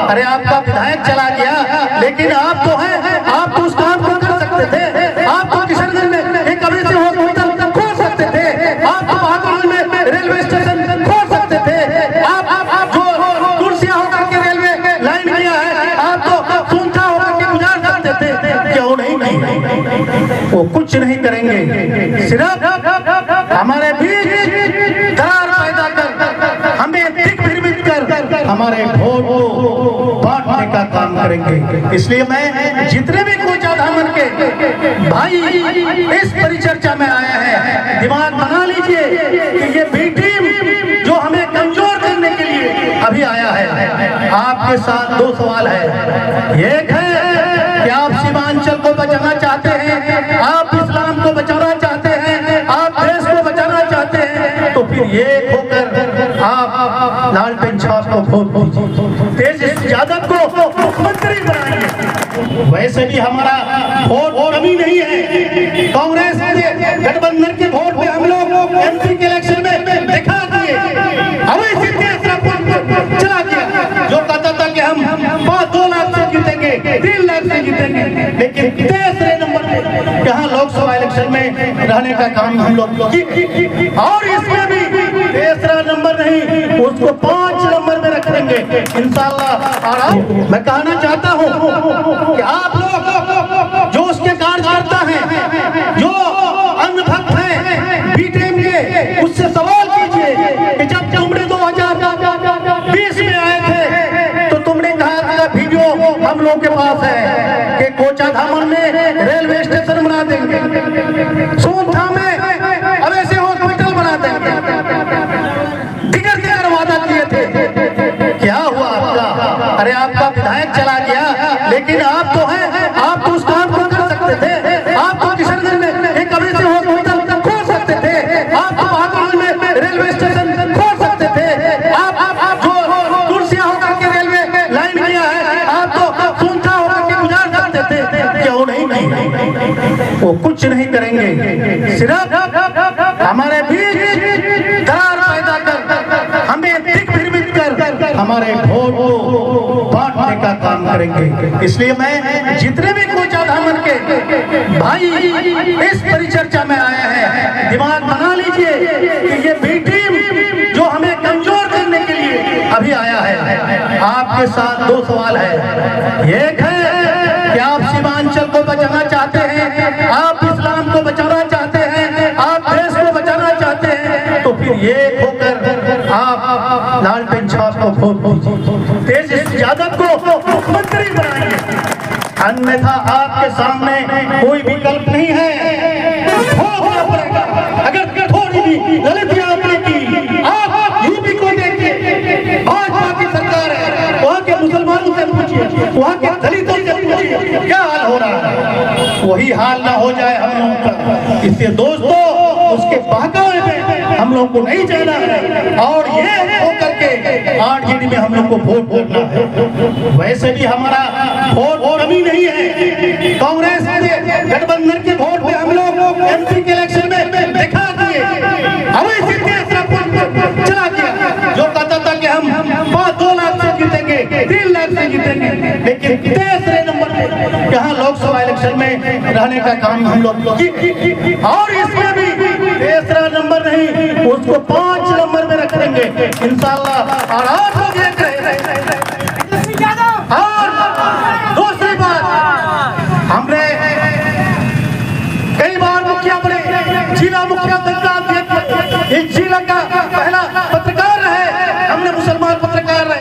अरे आपका विधायक चला गया, लेकिन आप तो हैं, आप तो उस काम को कर सकते थे। आप तो किशनगंज में एक अवैध हॉस्पिटल खोल सकते थे, आप तो बहादुरगंज में रेलवे स्टेशन खोल सकते थे, आप जो कुर्सियां होकर के रेलवे लाइन किया है, आप तो सूंठा होकर के गुजार सकते थे। क्यों नहीं? वो कुछ नहीं करेंगे, सिर्फ हमारे बीच दरार पैदा कर, हमें दिग्भ्रमित कर हमारे वोट को बांटने का काम करेंगे। इसलिए मैं जितने भी कोचा धामन के भाई इस परिचर्चा में आया है, दिमाग बना लीजिए कि ये बी टीम जो हमें कमजोर करने के लिए अभी आया है। आपके साथ दो सवाल है। एक है कि आप सीमांचल को बचाना चाहते हैं, आप इस्लाम को बचाना चाहते हैं, आप देश को बचाना चाहते हैं, तो फिर ये होकर आप लालटेन छाप को वोट दीजिए, तेज यादव को मुख्यमंत्री बनाइए। वैसे भी हमारा वोट कमी नहीं है, कांग्रेस के गठबंधन के वोट में हम लोग एमपी के इलेक्शन में दिखा दिए। अवैध चला गया जो कहता था कि हम 2 लाख से जीतेंगे, 3 लाख से जीतेंगे, लेकिन तीसरे नंबर पे यहाँ लोकसभा इलेक्शन में रहने का काम हम लोग और इसमें भी तीसरा नंबर नहीं, उसको 5 नंबर में रखेंगे इंशाअल्लाह। और मैं कहना चाहता हूँ कि आप लोग जो उसके कार्यकर्ता हैं, जो अंधभक्त हैं बीटीएम के, उससे सवाल कीजिए कि जब तुमने 2020 में आए थे तो तुमने कहा था वीडियो हम लोग के पास है कि कोचा धामन में रेलवे स्टेशन बना देंगे, सोनथा में अवैध हॉस्पिटल बना देंगे, दिगर वादा किए थे। क्या हुआ आपका? अरे आपका विधायक चला गया, लेकिन आप तो हैं, आप तो उस काम को कर सकते थे। आप तो किशनगंज में एक अवैध हॉस्पिटल खोल सकते थे, आप तो बहादुरगंज में रेलवे स्टेशन खोल सकते थे, आप जो कुर्सियां होकर के रेलवे लाइन किया है, आप तो सूंठा होकर के गुजार सकते थे। क्यों नहीं? वो कुछ नहीं करेंगे, सिर्फ हमारे बीच दरार पैदा कर, हमें दिग्भ्रमित कर हमारे वोट को बांटने का काम करेंगे। इसलिए मैं जितने भी कोचा धामन के भाई इस परिचर्चा में आया है, दिमाग बना लीजिए कि ये बी टीम जो हमें कमजोर करने के लिए अभी आया है। आपके साथ दो सवाल है। एक है कि आप सीमांचल को बचाना चाहते हैं, आप इस्लाम को बचाना चाहते हैं, आप देश को बचाना चाहते हैं, तो फिर ये होकर आप लालटेन छाप को वोट दीजिए, तेज यादव को मुख्यमंत्री बनाइए। अन्यथा आपके सामने कोई विकल्प नहीं है, होना पड़ेगा। अगर थोड़ी भी गलती आपने की, आप यूपी को देखिए, भाजपा की सरकार है, वहाँ के मुसलमानों से पूछिए, वहाँ के दलितों से पूछिए क्या हाल हो रहा है, वही हाल ना हो जाए हम लोगों का। इसलिए दोस्तों, उसके बहकावे में हम लोग को नहीं जाना है और ये होकर के आरजेडी में हम लोग को वोट करना है। वैसे भी हमारा वोट कमी नहीं है, कांग्रेस के गठबंधन के वोट में हम लोग एमपी के इलेक्शन में दिखा दिए। अवैध चला गया जो कहता था कि हम 2 लाख से जीतेंगे, 3 लाख से जीतेंगे, लेकिन तीसरे नंबर पे यहाँ लोकसभा इलेक्शन में रहने का काम हम लोग और इसमें भी तीसरा नंबर नहीं, उसको 5 नंबर में रखेंगे इंशाअल्लाह। और आप लोग देख रहे हैं। और दूसरी बात, हमने कई बार मुखिया बने, जिला मुखिया इस जिला का पहला